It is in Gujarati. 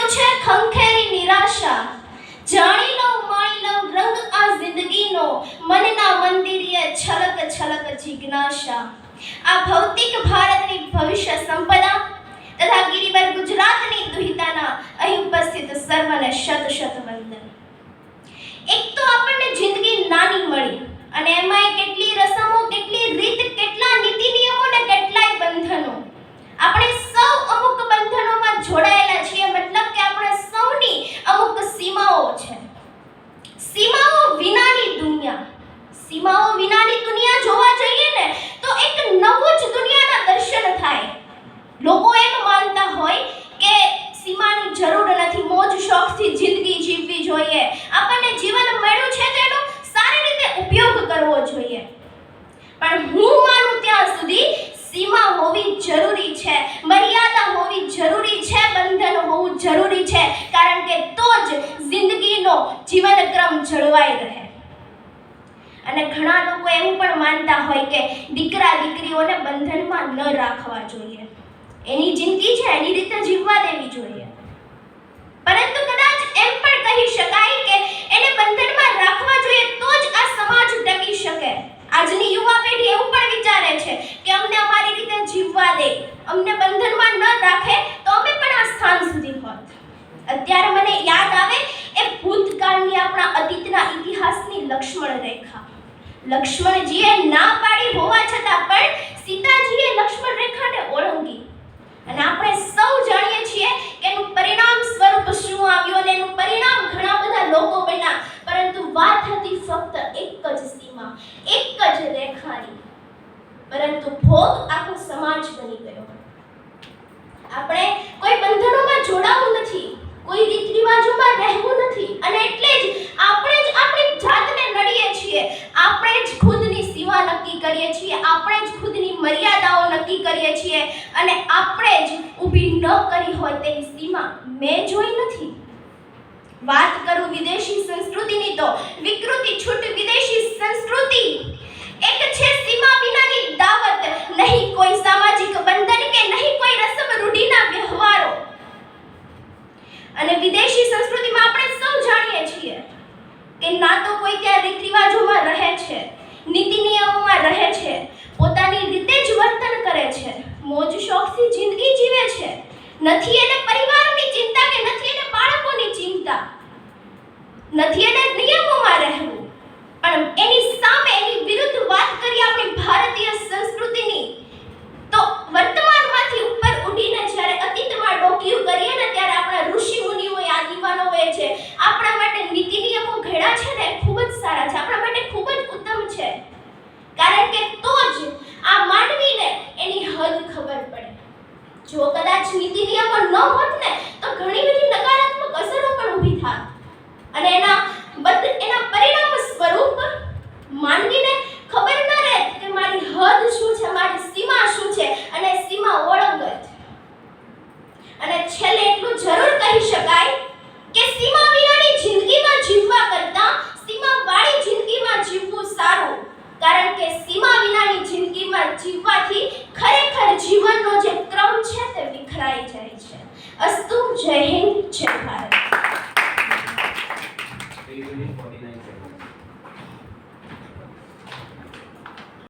લખ્યું છે ખંખેરી નિરાશા, જાણી લઉં માણી લઉં રંગ આ જિંદગીનો, મનના મંદિરીએ છલક છલક જિજ્ઞાસા. આ ભૌતિક ભારતની ભવિષ્ય સંપદા તથા ગિરિવર ગુજરાતની દુહિતાના અહીં ઉપસ્થિત સર્વને શત શત વંદન. એક તો આપણને જિંદગી નાની મળી અને એમાંય કેટલી રસમો, કેટલી રીત, કેટલા નીતિ નિયમો ને કેટલાય બંધનો. આપણે સૌ અમુક બંધનોમાં જોડાયેલા છીએ, મતલબ કે આપણે સૌની અમુક સીમાઓ છે. સીમાઓ વિનાની દુનિયા, સીમાઓ વિનાની દુનિયા જોવા જઈએ ને તો એક નવું જ દુનિયાના દર્શન થાય. લોકો એમ માનતા હોય કે સીમાની જરૂર નથી, મોજ શોખથી જિંદગી જીવવી જોઈએ, આપણને જીવન મળ્યું છે તેનો સારી રીતે ઉપયોગ કરવો જોઈએ. પણ હું માનું ત્યાં સુધી સીમા હોવી જરૂરી છે, મર્યાદા હોવી જરૂરી છે, બંધન હોવું જરૂરી છે, કારણ કે તો જ જિંદગીનો જીવનક્રમ જળવાઈ રહે. અને ઘણા લોકો એવું પણ માનતા હોય કે દીકરા દીકરીઓને બંધનમાં ન રાખવા જોઈએ, એની જિંદગી છે એની રીતે જીવવા દેવી જોઈએ. પરંતુ કદાચ એમ પણ કહી શકાય કે એને બંધનમાં રાખવા જોઈએ તો જ આ સમાજ ટકી શકે. આજની યુવા પેઢી એવું પણ વિચારે છે કે અમને અમારી રીતે જીવવા દે, અમને બંધનમાં ન રાખે તો અમે પણ આ સ્થાન સુધી હોત. અત્યારે મને યાદ આવે એ ભૂતકાળની આપણા અતીતના ઇતિહાસની લક્ષ્મણ રેખા. લક્ષ્મણજીએ ના પાડી હોવા છતાં પણ સીતાજીએ લક્ષ્મણ રેખાને ઓળંગી. અને આપણે સૌ જાણીએ છીએ કે એનું પરિણામ સ્વરૂપ શું આવ્યું અને એનું પરિણામ ઘણા બધા લોકો બન્યા. પરંતુ વાત હતી ફક્ત એક જ સીમા, એક જ રેખાની, પરંતુ ભોગ આખો સમાજ બની ગયો. આપણે કોઈ બંધનોમાં જોડાવું નથી, કોઈ રીત રિવાજોમાં રહેવું નથી, અને એટલે જ આપણે જ આપણી જાતને નડીએ છીએ, આપણે જ ખુદની સીમા નક્કી કરીએ છીએ, આપણે જ ખુદની મર્યાદાઓ નક્કી કરીએ છીએ, અને આપણે જ ઊભી ન કરી હોય તેવી સીમા મેં જોઈ નથી. વાત કરું વિદેશી સંસ્કૃતિની તો વિકૃતિ છૂટ વિદેશી સંસ્કૃતિ. એક છે સીમા વિનાની દાવત, નહીં કોઈ સામાજિક બંધન કે નહીં કોઈ રસમ રૂઢિના વ્યવહારો. અને વિદેશી સંસ્કૃતિમાં આપણે સૌ જાણીએ છીએ કે ના તો કોઈ ત્યાં રીત રિવાજોમાં રહે છે, નીતિ નિયમોમાં રહે છે, પોતાની રીતે જ વર્તન કરે છે, મોજ શોખથી જિંદગી જીવે છે. નથી એને પરિવારની ચિંતા કે નથી એને બાળકોની ચિંતા, નથી એને નિયમોમાં રહેવું. પણ એની સામે એની વિરુદ્ધ વાત કરીએ આપણી ભારતીય સંસ્કૃતિની તો વર્તમાનમાંથી ઉપર ઉડીને જ્યારે અતીતમાં ડોકિયું કરીએ ને ત્યારે આપણા ઋષિ મુનિઓએ, આદિમાનવોએ છે આપણા માટે નીતિ નિયમો ઘડ્યા છે ને ખૂબ જ સારા છે, આપણા માટે ખૂબ જ ઉત્તમ છે. કારણ કે તો જ આ માનવીને એની હદ ખબર પડે. જો કદાચ નીતિ નિયમો ન હોત ને તો ઘણી બધી નકારાત્મક અસરો પણ ઊભી થાત, અને એના પરિણામ સ્વરૂપ માનવીને ખબર ન રહે કે મારી હદ શું છે, મારી સીમા શું